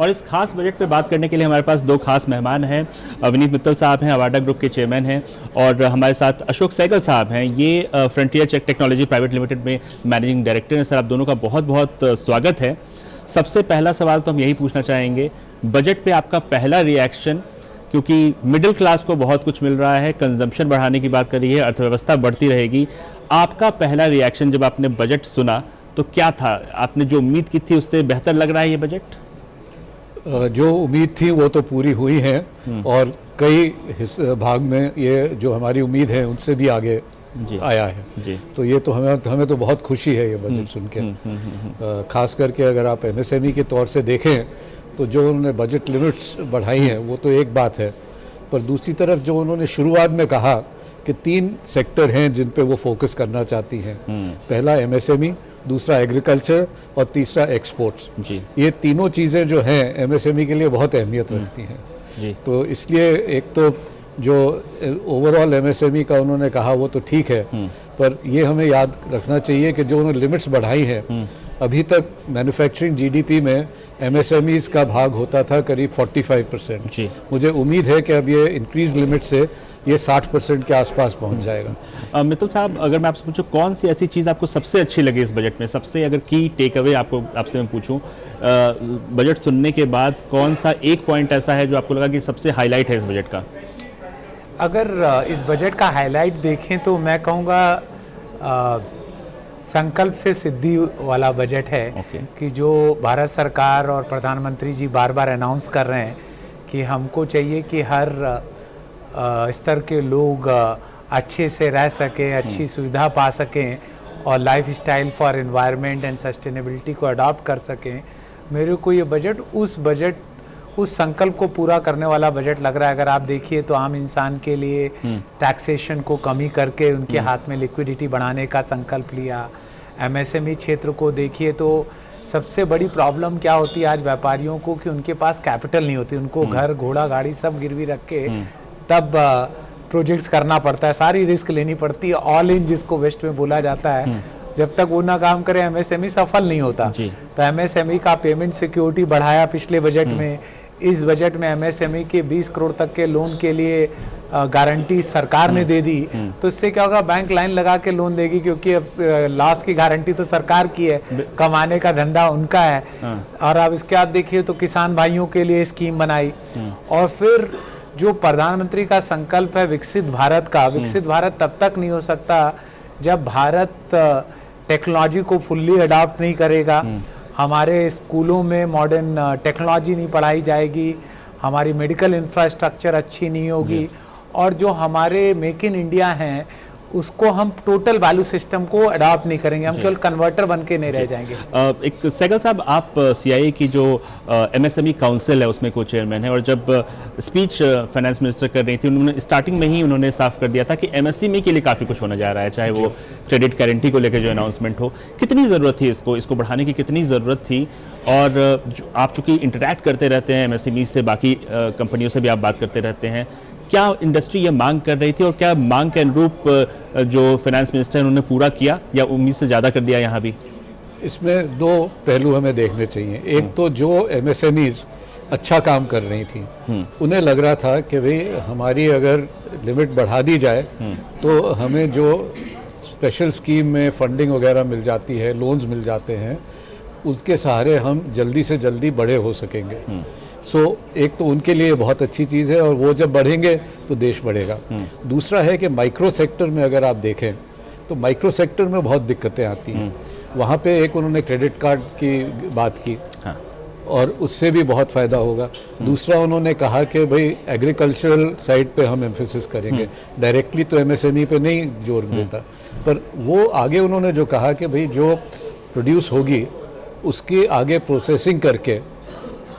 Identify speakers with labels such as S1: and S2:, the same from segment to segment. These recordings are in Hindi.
S1: और इस खास बजट पे बात करने के लिए हमारे पास दो खास मेहमान हैं। विनीत मित्तल साहब हैं, अवाडा ग्रुप के चेयरमैन हैं, और हमारे साथ अशोक सहगल साहब हैं, ये फ्रंटियर टेक्नोलॉजी प्राइवेट लिमिटेड में मैनेजिंग डायरेक्टर हैं। सर, आप दोनों का बहुत बहुत स्वागत है। सबसे पहला सवाल तो हम यही पूछना चाहेंगे, बजट पे आपका पहला रिएक्शन, क्योंकि मिडिल क्लास को बहुत कुछ मिल रहा है, कंजम्पशन बढ़ाने की बात कर रही है, अर्थव्यवस्था बढ़ती रहेगी। आपका पहला रिएक्शन जब आपने बजट सुना तो क्या था? आपने जो उम्मीद की थी उससे बेहतर लग रहा है ये बजट?
S2: जो उम्मीद थी वो तो पूरी हुई है, और कई भाग में ये जो हमारी उम्मीद है उनसे भी आगे आया है जी। तो ये तो हमें तो बहुत खुशी है ये बजट सुन के। खास करके अगर आप एमएसएमई के तौर से देखें तो जो उन्होंने बजट लिमिट्स बढ़ाई हैं वो तो एक बात है, पर दूसरी तरफ जो उन्होंने शुरुआत में कहा कि 3 सेक्टर हैं जिन पे वो फोकस करना चाहती हैं। पहला एमएसएमई, दूसरा एग्रीकल्चर और तीसरा एक्सपोर्ट्स जी। ये तीनों चीज़ें जो हैं एमएसएमई के लिए बहुत अहमियत रखती हैं जी। तो इसलिए एक तो जो ओवरऑल एमएसएमई का उन्होंने कहा वो तो ठीक है, पर ये हमें याद रखना चाहिए कि जो उन्होंने लिमिट्स बढ़ाई हैं, अभी तक मैन्युफैक्चरिंग जीडीपी में एमएसएमईज का भाग होता था करीब 45%। मुझे उम्मीद है कि अब ये इंक्रीज लिमिट से ये 60% के आसपास पहुंच जाएगा।
S1: मित्तल साहब, अगर मैं आपसे पूछूं कौन सी ऐसी चीज़ आपको सबसे अच्छी लगी इस बजट में, सबसे अगर की टेक अवे आपसे मैं पूछूं, बजट सुनने के बाद कौन सा एक पॉइंट ऐसा है जो आपको लगा कि सबसे हाईलाइट है इस बजट का?
S3: अगर इस बजट का हाईलाइट देखें तो मैं कहूँगा संकल्प से सिद्धि वाला बजट है कि जो भारत सरकार और प्रधानमंत्री जी बार बार अनाउंस कर रहे हैं कि हमको चाहिए कि हर स्तर के लोग अच्छे से रह सकें, अच्छी सुविधा पा सकें और life style for environment and sustainability को अडॉप्ट कर सकें। मेरे को ये बजट उस संकल्प को पूरा करने वाला बजट लग रहा है। अगर आप देखिए तो आम इंसान के लिए टैक्सेशन को कमी करके उनके हाथ में लिक्विडिटी बढ़ाने का संकल्प लिया। एमएसएमई क्षेत्र को देखिए तो सबसे बड़ी प्रॉब्लम क्या होती है आज व्यापारियों को कि उनके पास कैपिटल नहीं होती, उनको घर, घोड़ा, गाड़ी सब गिरवी रख के तब प्रोजेक्ट्स करना पड़ता है, सारी रिस्क लेनी पड़ती है, ऑल इन जिसको वेस्ट में बोला जाता है। जब तक वो ना काम करे एमएसएमई सफल नहीं होता। तो एमएसएमई का पेमेंट सिक्योरिटी बढ़ाया पिछले बजट में। इस बजट में एमएसएमई के 20 करोड़ तक के लोन के लिए गारंटी सरकार ने दे दी। तो इससे क्या होगा, बैंक लाइन लगा के लोन देगी, क्योंकि अब लॉस की गारंटी तो सरकार की है, कमाने का धंधा उनका है। और अब इसके बाद देखिए तो किसान भाइयों के लिए स्कीम बनाई। और फिर जो प्रधानमंत्री का संकल्प है विकसित भारत का, विकसित भारत तब तक नहीं हो सकता जब भारत टेक्नोलॉजी को फुल्ली अडॉप्ट नहीं करेगा। हमारे स्कूलों में मॉडर्न टेक्नोलॉजी नहीं पढ़ाई जाएगी, हमारी मेडिकल इंफ्रास्ट्रक्चर अच्छी नहीं होगी, और जो हमारे मेक इन इंडिया हैं उसको हम टोटल वैल्यू सिस्टम को अडॉप्ट नहीं करेंगे, हम केवल कन्वर्टर बन के नहीं रह जाएंगे।
S1: एक सहगल साहब, आप सीआईआई की जो एमएसएमई काउंसिल है उसमें को चेयरमैन है, और जब स्पीच फाइनेंस मिनिस्टर कर रही थी उन्होंने स्टार्टिंग में ही उन्होंने साफ कर दिया था कि एमएसएमई के लिए काफ़ी कुछ होने जा रहा है, चाहे वो क्रेडिट गारंटी को लेकर जो अनाउंसमेंट हो। कितनी ज़रूरत थी इसको बढ़ाने की, कितनी ज़रूरत थी? और आप चूँकि इंटरैक्ट करते रहते हैं एमएसएमई से, बाकी कंपनियों से भी आप बात करते रहते हैं, क्या इंडस्ट्री ये मांग कर रही थी और क्या मांग के अनुरूप जो फाइनेंस मिनिस्टर उन्होंने पूरा किया या उम्मीद से ज़्यादा कर दिया? यहाँ भी
S2: इसमें 2 पहलू हमें देखने चाहिए। एक तो जो एमएसएमईज अच्छा काम कर रही थी, उन्हें लग रहा था कि भाई हमारी अगर लिमिट बढ़ा दी जाए तो हमें जो स्पेशल स्कीम में फंडिंग वगैरह मिल जाती है, लोन्स मिल जाते हैं, उसके सहारे हम जल्दी से जल्दी बड़े हो सकेंगे। एक तो उनके लिए बहुत अच्छी चीज़ है, और वो जब बढ़ेंगे तो देश बढ़ेगा। दूसरा है कि माइक्रो सेक्टर में अगर आप देखें तो माइक्रो सेक्टर में बहुत दिक्कतें आती हैं। वहाँ पे एक उन्होंने क्रेडिट कार्ड की बात की, और उससे भी बहुत फ़ायदा होगा। दूसरा उन्होंने कहा कि भाई एग्रीकल्चरल साइड पे हम एम्फेसिस करेंगे, डायरेक्टली तो एमएसएमई पे नहीं जोर देता, पर वो आगे उन्होंने जो कहा कि भाई जो प्रोड्यूस होगी उसकी आगे प्रोसेसिंग करके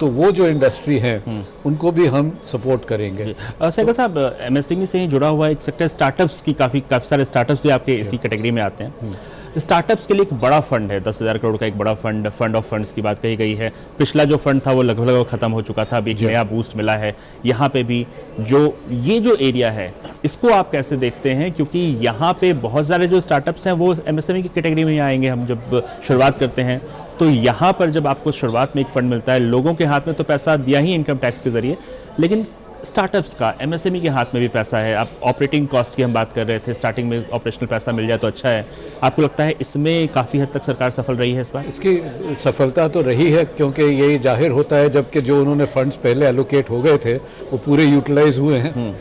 S2: तो वो जो इंडस्ट्री है उनको भी हम सपोर्ट करेंगे।
S1: सहगल साहब, एमएसएमई से ही जुड़ा हुआ एक सेक्टर स्टार्टअप्स की, काफ़ी सारे स्टार्टअप्स भी आपके इसी कैटेगरी में आते हैं। स्टार्टअप्स के लिए एक बड़ा फंड है, 10,000 करोड़ का एक बड़ा फंड ऑफ फंड्स की बात कही गई है। पिछला जो फंड था वो लगभग खत्म हो चुका था, अभी एक नया बूस्ट मिला है। यहाँ पे भी ये जो एरिया है इसको आप कैसे देखते हैं? क्योंकि यहाँ पे बहुत सारे जो स्टार्टअप्स हैं वो एमएसएमई की कैटेगरी में ही आएंगे। हम जब शुरुआत करते हैं तो यहाँ पर जब आपको शुरुआत में एक फंड मिलता है, लोगों के हाथ में तो पैसा दिया ही इनकम टैक्स के जरिए, लेकिन स्टार्टअप्स का, एमएसएमई के हाथ में भी पैसा है। आप ऑपरेटिंग कॉस्ट की हम बात कर रहे थे, स्टार्टिंग में ऑपरेशनल पैसा मिल जाए तो अच्छा है। आपको लगता है इसमें काफ़ी हद तक सरकार सफल रही है इस बार?
S2: इसकी सफलता तो रही है, क्योंकि यही जाहिर होता है जबकि जो उन्होंने फंड्स पहले एलोकेट हो गए थे वो पूरे यूटिलाइज हुए हैं।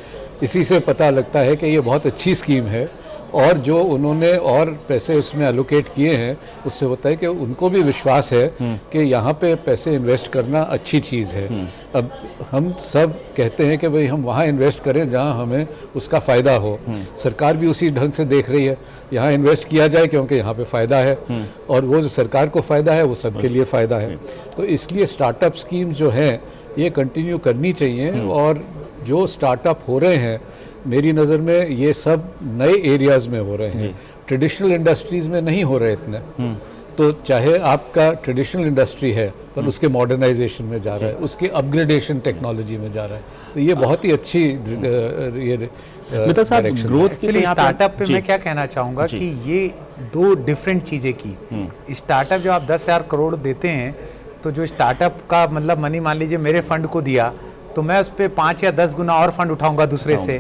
S2: इसी से पता लगता है कि ये बहुत अच्छी स्कीम है, और जो उन्होंने और पैसे उसमें एलोकेट किए हैं उससे होता है कि उनको भी विश्वास है कि यहाँ पे पैसे इन्वेस्ट करना अच्छी चीज़ है। अब हम सब कहते हैं कि भाई हम वहाँ इन्वेस्ट करें जहाँ हमें उसका फ़ायदा हो। सरकार भी उसी ढंग से देख रही है, यहाँ इन्वेस्ट किया जाए क्योंकि यहाँ पे फ़ायदा है, और वो जो सरकार को फ़ायदा है वो सबके लिए फ़ायदा है। तो इसलिए स्टार्टअप स्कीम जो है ये कंटिन्यू करनी चाहिए, और जो स्टार्टअप हो रहे हैं मेरी नज़र में ये सब नए एरियाज़ में हो रहे हैं, ट्रेडिशनल इंडस्ट्रीज़ में नहीं हो रहे इतने। तो चाहे आपका ट्रेडिशनल इंडस्ट्री है पर उसके मॉडर्नाइजेशन में जा रहा है, उसके अपग्रेडेशन टेक्नोलॉजी में जा रहा है, तो ये बहुत ही अच्छी
S1: मित्तल साहब, ग्रोथ के लिए
S3: स्टार्टअप पे मैं क्या कहना चाहूँगा कि ये दो डिफरेंट चीज़ें की। स्टार्टअप जब आप 10,000 करोड़ देते हैं तो जो स्टार्टअप का मतलब मनी, मान लीजिए मेरे फंड को दिया तो मैं उस पर 5 या 10 गुना और फंड उठाऊंगा दूसरे से।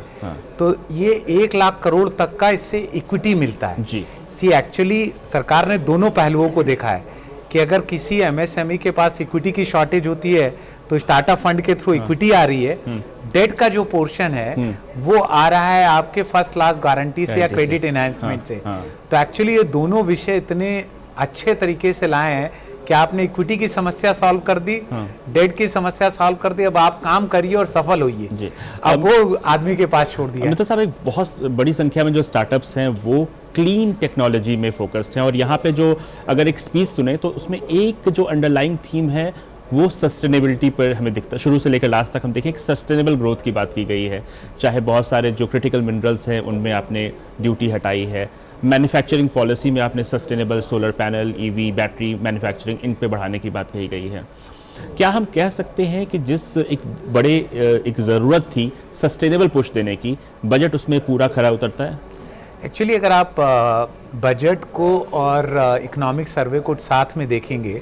S3: तो ये 1 लाख करोड़ तक का इससे इक्विटी मिलता है जी। एक्चुअली सरकार ने दोनों पहलुओं को देखा है कि अगर किसी एमएसएमई के पास इक्विटी की शॉर्टेज होती है तो स्टार्टअप फंड के थ्रू इक्विटी आ रही है, डेट का जो पोर्शन है वो आ रहा है आपके फर्स्ट क्लास गारंटी से या क्रेडिट एनहांसमेंट से। तो एक्चुअली ये दोनों विषय इतने अच्छे तरीके से लाए हैं कि आपने इक्विटी की समस्या सॉल्व कर दी, डेट की समस्या सॉल्व कर दी, अब आप काम करिए और सफल होइए। अब वो आदमी के पास छोड़ दिया।
S1: मित्तल साहब, एक बहुत बड़ी संख्या में जो स्टार्टअप्स हैं वो क्लीन टेक्नोलॉजी में फोकस्ड हैं, और यहाँ पे जो अगर एक स्पीच सुने तो उसमें एक जो अंडरलाइंग थीम है वो सस्टेनेबिलिटी पर हमें दिखता है। शुरू से लेकर लास्ट तक हम देखें कि सस्टेनेबल ग्रोथ की बात की गई है। चाहे बहुत सारे जो क्रिटिकल मिनरल्स हैं उनमें आपने ड्यूटी हटाई है, मैन्युफैक्चरिंग पॉलिसी में आपने sustainable solar panel, EV, battery manufacturing इन पे बढ़ाने की बात कही गई है। क्या हम कह सकते हैं कि जिस एक ज़रूरत थी सस्टेनेबल पुश देने की, बजट उसमें पूरा खरा उतरता है?
S3: एक्चुअली अगर आप बजट को और इकोनॉमिक सर्वे को साथ में देखेंगे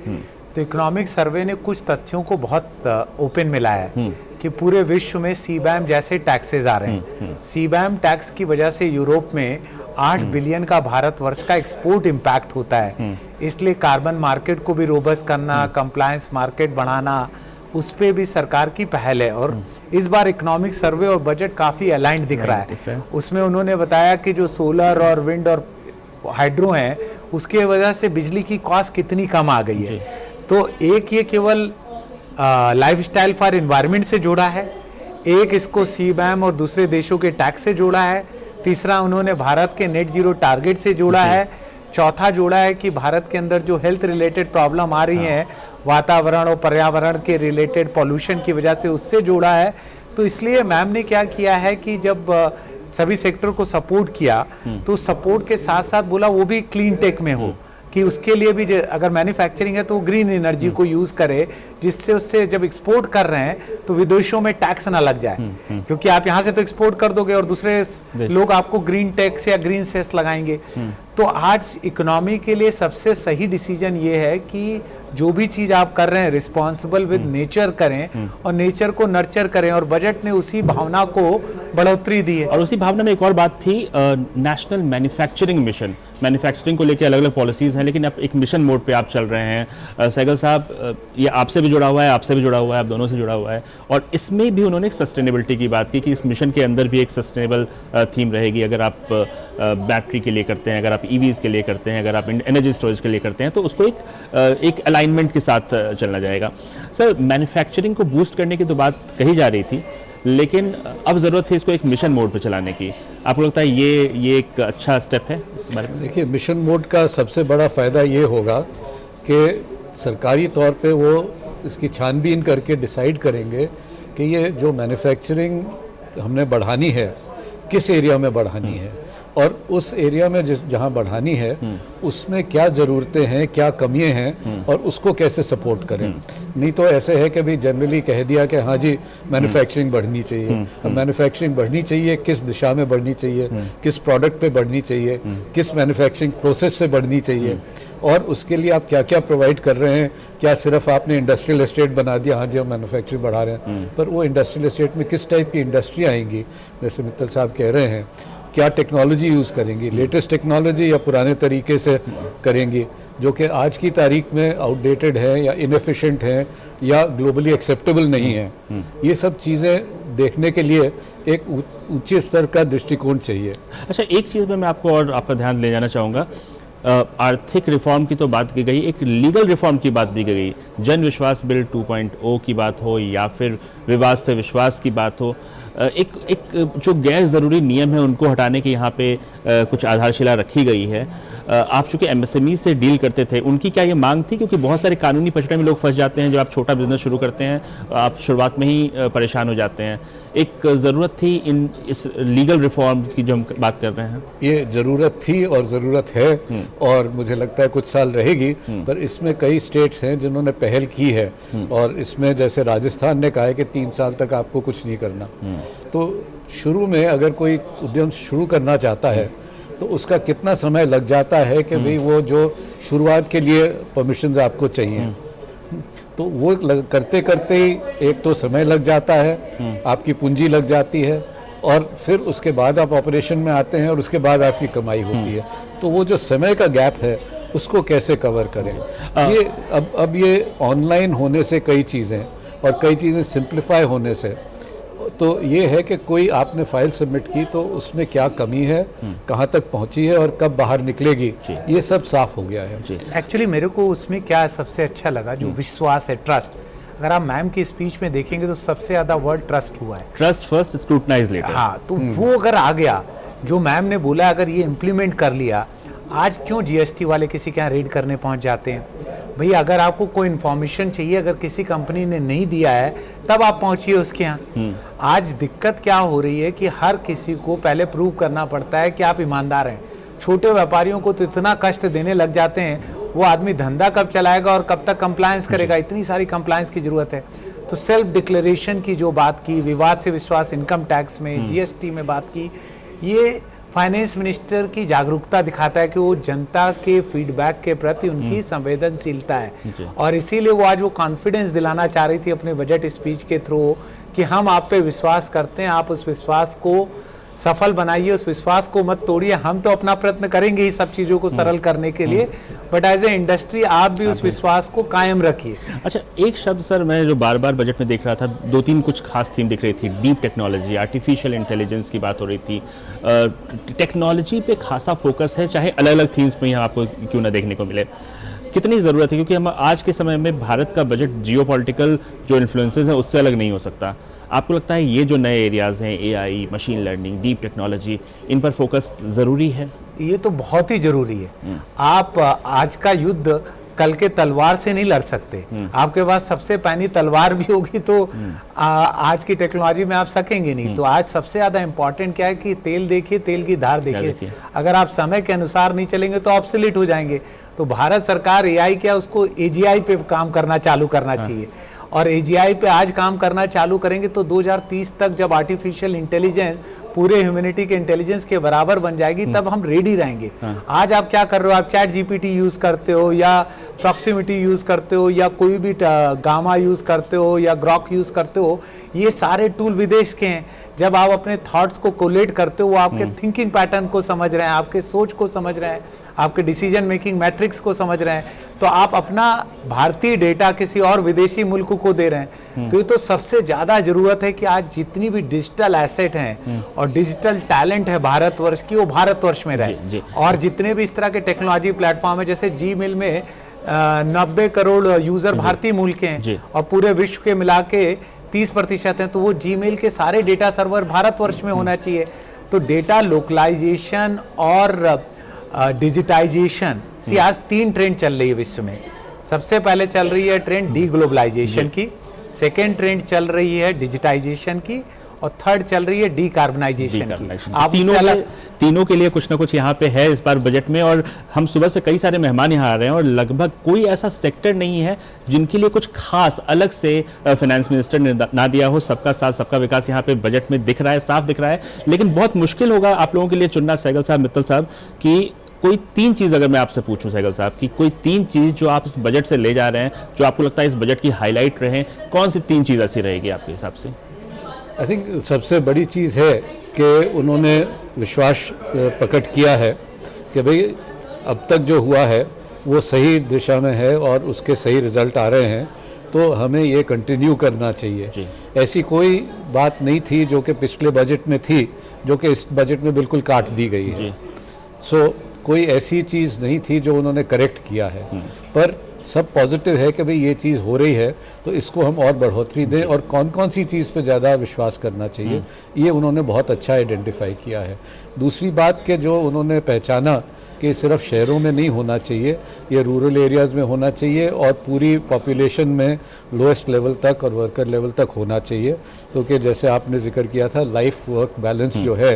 S3: तो इकोनॉमिक सर्वे ने कुछ तथ्यों को बहुत ओपन में लाया है कि पूरे विश्व में सीबैम जैसे टैक्सेस आ रहे हैं। सीबैम टैक्स की वजह से यूरोप में 8 बिलियन का भारतवर्ष का एक्सपोर्ट इम्पैक्ट होता है। इसलिए कार्बन मार्केट को भी रोबस्ट करना, कंप्लायंस मार्केट बढ़ाना, उस पे भी सरकार की पहल है। और इस बार इकोनॉमिक सर्वे और बजट काफ़ी अलाइंड दिख रहा है। उसमें उन्होंने बताया कि जो सोलर और विंड और हाइड्रो हैं उसके वजह से बिजली की कॉस्ट कितनी कम आ गई है। तो एक ये केवल लाइफस्टाइल फॉर एनवायरनमेंट से जोड़ा है, एक इसको सीबैम और दूसरे देशों के टैक्स से जोड़ा है, तीसरा उन्होंने भारत के नेट जीरो टारगेट से जोड़ा है, चौथा जोड़ा है कि भारत के अंदर जो हेल्थ रिलेटेड प्रॉब्लम आ रही हैं वातावरण और पर्यावरण के रिलेटेड पॉल्यूशन की वजह से उससे जोड़ा है। तो इसलिए मैम ने क्या किया है कि जब सभी सेक्टर को सपोर्ट किया तो सपोर्ट के साथ साथ बोला वो भी क्लीन टेक में हो, कि उसके लिए भी अगर मैन्युफैक्चरिंग है तो ग्रीन एनर्जी को यूज करे, जिससे उससे जब एक्सपोर्ट कर रहे हैं तो विदेशों में टैक्स ना लग जाए, क्योंकि आप यहाँ से तो एक्सपोर्ट कर दोगे और दूसरे लोग आपको ग्रीन टैक्स या ग्रीन सेस लगाएंगे। तो आज इकोनॉमी के लिए सबसे सही डिसीजन ये है कि जो भी चीज आप कर रहे हैं रिस्पॉन्सिबल विद नेचर करें और नेचर को नर्चर करें, और बजट ने उसी भावना को बढ़ोतरी दी है।
S1: और उसी भावना में एक और बात थी, नेशनल मैन्युफैक्चरिंग मिशन। मैन्युफैक्चरिंग को लेकर अलग अलग पॉलिसीज हैं, लेकिन आप एक मिशन मोड पे आप चल रहे हैं। सहगल साहब, ये आपसे भी जुड़ा हुआ है, आपसे भी जुड़ा हुआ है, आप दोनों से जुड़ा हुआ है, और इसमें भी उन्होंने एक सस्टेनेबिलिटी की बात की कि इस मिशन के अंदर भी एक सस्टेनेबल थीम रहेगी। अगर आप बैटरी के लिए करते हैं, अगर आप ईवीज़ के लिए करते हैं, अगर आप एनर्जी स्टोरेज के लिए करते हैं, तो उसको एक अलाइनमेंट के साथ चलना जाएगा। सर, मैन्युफैक्चरिंग को बूस्ट करने की तो बात कही जा रही थी, लेकिन अब ज़रूरत थी इसको एक मिशन मोड पे चलाने की। आपको लगता है ये एक अच्छा स्टेप है इस बारे में?
S2: देखिए, मिशन मोड का सबसे बड़ा फ़ायदा ये होगा कि सरकारी तौर पे वो इसकी छानबीन करके डिसाइड करेंगे कि ये जो मैन्युफैक्चरिंग हमने बढ़ानी है किस एरिया में बढ़ानी है, और उस एरिया में जहाँ बढ़ानी है उसमें क्या ज़रूरतें हैं, क्या कमियां हैं, और उसको कैसे सपोर्ट करें। नहीं तो ऐसे है कि भाई जनरली कह दिया कि हाँ जी मैन्युफैक्चरिंग बढ़नी चाहिए। अब मैन्युफैक्चरिंग बढ़नी चाहिए, किस दिशा में बढ़नी चाहिए, किस प्रोडक्ट पे बढ़नी चाहिए, किस मैन्युफैक्चरिंग प्रोसेस से बढ़नी चाहिए, और उसके लिए आप क्या क्या प्रोवाइड कर रहे हैं। क्या सिर्फ आपने इंडस्ट्रियल एस्टेट बना दिया, हाँ जी हम मैन्युफैक्चरिंग बढ़ा रहे हैं, पर वो इंडस्ट्रियल एस्टेट में किस टाइप की इंडस्ट्री आएंगी, जैसे मित्तल साहब कह रहे हैं, क्या टेक्नोलॉजी यूज़ करेंगी, लेटेस्ट टेक्नोलॉजी या पुराने तरीके से करेंगी, जो कि आज की तारीख में आउटडेटेड है या इनएफिशिएंट है या ग्लोबली एक्सेप्टेबल नहीं है। ये सब चीज़ें देखने के लिए एक ऊंचे स्तर का दृष्टिकोण चाहिए।
S1: अच्छा, एक चीज़ में मैं आपको और आपका ध्यान ले जाना चाहूँगा, आर्थिक रिफॉर्म की तो बात की गई, एक लीगल रिफॉर्म की बात भी गई, जन विश्वास बिल 2.0 की बात हो या फिर विवाद से विश्वास की बात हो, एक जो गैर ज़रूरी नियम है उनको हटाने की यहाँ पे कुछ आधारशिला रखी गई है। आप चूँकि एमएसएमई से डील करते थे, उनकी क्या ये मांग थी? क्योंकि बहुत सारे कानूनी पचड़े में लोग फंस जाते हैं। जब आप छोटा बिजनेस शुरू करते हैं आप शुरुआत में ही परेशान हो जाते हैं। एक ज़रूरत थी इस लीगल रिफॉर्म की जो हम बात कर रहे हैं,
S2: ये ज़रूरत थी और ज़रूरत है और मुझे लगता है कुछ साल रहेगी, पर इसमें कई स्टेट्स हैं जिन्होंने पहल की है और इसमें जैसे राजस्थान ने कहा है कि 3 साल तक आपको कुछ नहीं करना। तो शुरू में अगर कोई उद्यम शुरू करना चाहता है तो उसका कितना समय लग जाता है कि भाई वो जो शुरुआत के लिए परमिशंस आपको चाहिए, तो वो करते करते ही एक तो समय लग जाता है, आपकी पूंजी लग जाती है और फिर उसके बाद आप ऑपरेशन में आते हैं और उसके बाद आपकी कमाई होती है। तो वो जो समय का गैप है उसको कैसे कवर करें। ये अब ये ऑनलाइन होने से कई चीज़ें और कई चीज़ें सिंप्लीफाई होने से, तो ये है कि कोई आपने फाइल सबमिट की तो उसमें क्या कमी है, कहाँ तक पहुँची है और कब बाहर निकलेगी, ये सब साफ हो गया है।
S3: एक्चुअली मेरे को उसमें क्या सबसे अच्छा लगा, जो विश्वास है, ट्रस्ट। अगर आप मैम की स्पीच में देखेंगे तो सबसे ज़्यादा वर्ड ट्रस्ट हुआ है।
S1: Trust first, scrutinize later.
S3: हाँ, तो वो अगर आ गया, जो मैम ने बोला, अगर ये इम्प्लीमेंट कर लिया, आज क्यों जीएसटी वाले किसी के यहाँ रेड करने पहुँच जाते हैं? भाई अगर आपको कोई इन्फॉर्मेशन चाहिए, अगर किसी कंपनी ने नहीं दिया है तब आप पहुंचिए उसके यहाँ। आज दिक्कत क्या हो रही है कि हर किसी को पहले प्रूव करना पड़ता है कि आप ईमानदार हैं। छोटे व्यापारियों को तो इतना कष्ट देने लग जाते हैं, वो आदमी धंधा कब चलाएगा और कब तक कंप्लायंस करेगा, इतनी सारी कंप्लायंस की जरूरत है। तो सेल्फ डिक्लेरेशन की जो बात की, विवाद से विश्वास इनकम टैक्स में, जीएसटी में बात की, ये फाइनेंस मिनिस्टर की जागरूकता दिखाता है कि वो जनता के फीडबैक के प्रति उनकी संवेदनशीलता है। और इसीलिए वो आज वो कॉन्फिडेंस दिलाना चाह रही थी अपने बजट स्पीच के थ्रू कि हम आप पे विश्वास करते हैं, आप उस विश्वास को सफल बनाइए, उस विश्वास को मत तोड़िए। हम तो अपना प्रयत्न करेंगे ही सब चीज़ों को सरल करने के लिए, बट एज ए इंडस्ट्री आप भी उस विश्वास को कायम रखिए।
S1: अच्छा, एक शब्द सर मैं जो बार बार बजट में देख रहा था, 2-3 कुछ खास थीम दिख रही थी। डीप टेक्नोलॉजी, आर्टिफिशियल इंटेलिजेंस की बात हो रही थी। टेक्नोलॉजी पे खासा फोकस है, चाहे अलग अलग थीम्स में यहाँ आपको क्यों ना देखने को मिले। कितनी ज़रूरत है, क्योंकि हम आज के समय में भारत का बजट जियोपॉलिटिकल जो इन्फ्लुएंसेस हैं उससे अलग नहीं हो सकता। आपको लगता है ये जो नए एरियाज़ हैं, AI, machine learning, deep technology, इन पर फोकस ज़रूरी है?
S3: ये तो बहुत ही ज़रूरी है। आप आज का युद्ध कल के तलवार से नहीं लड़ सकते। आपके पास सबसे पहली तलवार भी होगी तो आज की टेक्नोलॉजी में आप सकेंगे नहीं। तो आज सबसे ज़्यादा इम्पोर्टेंट क्या है कि तेल देखिए, तेल की धार देखिए। अगर आप समय के अनुसार नहीं चलेंगे तो ऑब्सोलीट हो जाएंगे। तो भारत सरकार एआई क्या, उसको एजीआई पे काम करना चालू करना चाहिए। और एजीआई पे आज काम करना चालू करेंगे तो 2030 तक जब आर्टिफिशियल इंटेलिजेंस पूरे ह्यूमैनिटी के इंटेलिजेंस के बराबर बन जाएगी तब हम रेडी रहेंगे। आज आप क्या कर रहे हो, आप चैट जीपीटी यूज करते हो या प्रॉक्सिमिटी यूज करते हो या कोई भी गामा यूज करते हो या ग्रॉक यूज करते हो, ये सारे टूल विदेश के हैं। जब आप अपने थॉट्स को कोलेट करते हो, वो आपके थिंकिंग पैटर्न को समझ रहे हैं, आपके सोच को समझ रहे हैं, आपके डिसीजन मेकिंग मैट्रिक्स को समझ रहे हैं। तो आप अपना भारतीय डेटा किसी और विदेशी मुल्क को दे रहे हैं। तो ये तो सबसे ज़्यादा ज़रूरत है कि आज जितनी भी डिजिटल एसेट हैं और डिजिटल टैलेंट है भारतवर्ष की, वो भारतवर्ष में रहे। और जितने भी इस तरह के टेक्नोलॉजी प्लेटफॉर्म है, जैसे जीमेल में 90 करोड़ यूज़र भारतीय मूल के हैं और पूरे विश्व के मिला के 30% हैं, तो वो जीमेल के सारे डेटा सर्वर भारतवर्ष में होना चाहिए। तो डेटा लोकलाइजेशन और डिजिटाइजेशन, आज 3 ट्रेंड चल रही है विश्व में। सबसे पहले चल रही है ट्रेंड डी ग्लोबलाइजेशन की, सेकेंड ट्रेंड चल रही है डिजिटाइजेशन की, और थर्ड चल रही है डीकार्बनाइजेशन की। आप
S1: तीनों के लिए कुछ ना कुछ यहाँ पे है इस बार बजट में। और हम सुबह से कई सारे मेहमान यहाँ आ रहे हैं और लगभग कोई ऐसा सेक्टर नहीं है जिनके लिए कुछ खास अलग से फाइनेंस मिनिस्टर ने ना दिया हो। सबका साथ सबका विकास यहाँ पे बजट में दिख रहा है, साफ दिख रहा है। लेकिन बहुत मुश्किल होगा आप लोगों के लिए चुनना, सहगल साहब, मित्तल साहब, कि कोई 3 चीज़ अगर मैं आपसे पूछूं सहगल साहब कि कोई 3 चीज़ जो आप इस बजट से ले जा रहे हैं, जो आपको लगता है इस बजट की हाईलाइट रहे, कौन सी 3 चीज़ ऐसी रहेगी आपके हिसाब से?
S2: आई थिंक सबसे बड़ी चीज़ है कि उन्होंने विश्वास प्रकट किया है कि भाई अब तक जो हुआ है वो सही दिशा में है और उसके सही रिजल्ट आ रहे हैं, तो हमें ये कंटिन्यू करना चाहिए। ऐसी कोई बात नहीं थी जो कि पिछले बजट में थी जो कि इस बजट में बिल्कुल काट दी गई है। सो कोई ऐसी चीज़ नहीं थी जो उन्होंने करेक्ट किया है, पर सब पॉजिटिव है कि भाई ये चीज़ हो रही है तो इसको हम और बढ़ोतरी दें और कौन कौन सी चीज़ पे ज़्यादा विश्वास करना चाहिए, ये उन्होंने बहुत अच्छा आइडेंटिफाई किया है। दूसरी बात कि जो उन्होंने पहचाना कि सिर्फ शहरों में नहीं होना चाहिए, ये रूरल एरियाज़ में होना चाहिए और पूरी पॉपुलेशन में लोएस्ट लेवल तक और वर्कर लेवल तक होना चाहिए, क्योंकि जैसे आपने जिक्र किया था लाइफ वर्क बैलेंस जो है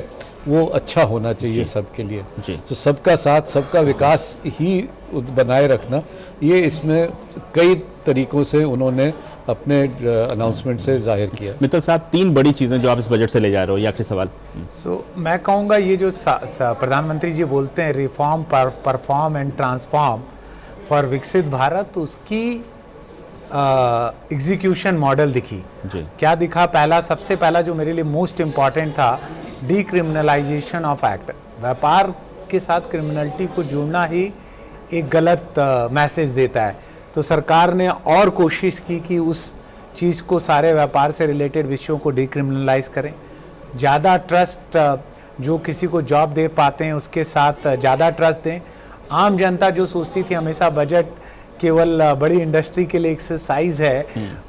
S2: वो अच्छा होना चाहिए सबके लिए। तो सबका साथ सबका विकास ही बनाए रखना, ये इसमें कई तरीक़ों से उन्होंने अपने अनाउंसमेंट से जाहिर किया।
S1: मित्तल साहब, 3 बड़ी चीज़ें जो आप इस बजट से ले जा रहे हो, ये आखिरी सवाल।
S3: मैं कहूँगा ये जो प्रधानमंत्री जी बोलते हैं reform perform and transform for विकसित भारत, उसकी एग्जीक्यूशन मॉडल दिखी। क्या दिखा? सबसे पहला जो मेरे लिए मोस्ट इम्पॉर्टेंट था, डीक्रिमिनलाइजेशन ऑफ एक्ट। व्यापार के साथ क्रिमिनलिटी को जोड़ना ही एक गलत मैसेज देता है, तो सरकार ने और कोशिश की कि उस चीज़ को, सारे व्यापार से रिलेटेड विषयों को डीक्रिमिनलाइज करें। ज़्यादा ट्रस्ट, जो किसी को जॉब दे पाते हैं उसके साथ ज़्यादा ट्रस्ट दें। आम जनता जो सोचती थी हमेशा बजट केवल बड़ी इंडस्ट्री के लिए एक्सरसाइज है,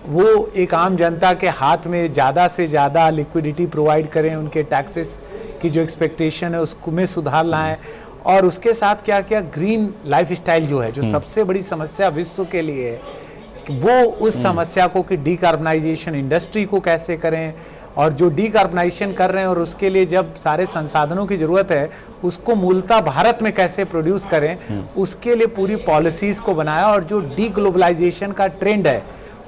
S3: वो एक आम जनता के हाथ में ज़्यादा से ज़्यादा लिक्विडिटी प्रोवाइड करें, उनके टैक्सेस की जो एक्सपेक्टेशन है उसको में सुधार लाएं, और उसके साथ क्या क्या ग्रीन लाइफस्टाइल जो है, जो सबसे बड़ी समस्या विश्व के लिए है, वो उस समस्या को कि डीकार्बनाइजेशन इंडस्ट्री को कैसे करें, और जो डीकार्बनाइजेशन कर रहे हैं और उसके लिए जब सारे संसाधनों की ज़रूरत है उसको मूलतः भारत में कैसे प्रोड्यूस करें, उसके लिए पूरी पॉलिसीज़ को बनाया। और जो डीग्लोबलाइजेशन का ट्रेंड है,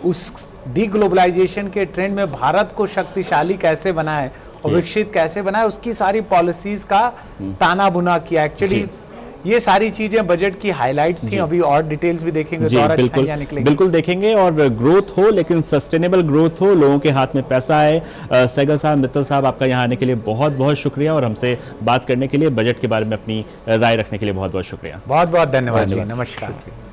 S3: उस डीग्लोबलाइजेशन के ट्रेंड में भारत को शक्तिशाली कैसे बनाए और विकसित कैसे बनाए, उसकी सारी पॉलिसीज़ का ताना बुना किया। एक्चुअली ये सारी चीजें बजट की हाईलाइट थी। अभी और डिटेल्स भी देखेंगे तो और अच्छाइयां निकलेंगी।
S1: बिल्कुल देखेंगे, और ग्रोथ हो लेकिन सस्टेनेबल ग्रोथ हो, लोगों के हाथ में पैसा आए। सहगल साहब, मित्तल साहब, आपका यहाँ आने के लिए बहुत बहुत शुक्रिया, और हमसे बात करने के लिए, बजट के बारे में अपनी राय रखने के लिए बहुत बहुत शुक्रिया।
S3: बहुत बहुत धन्यवाद जी, नमस्कार।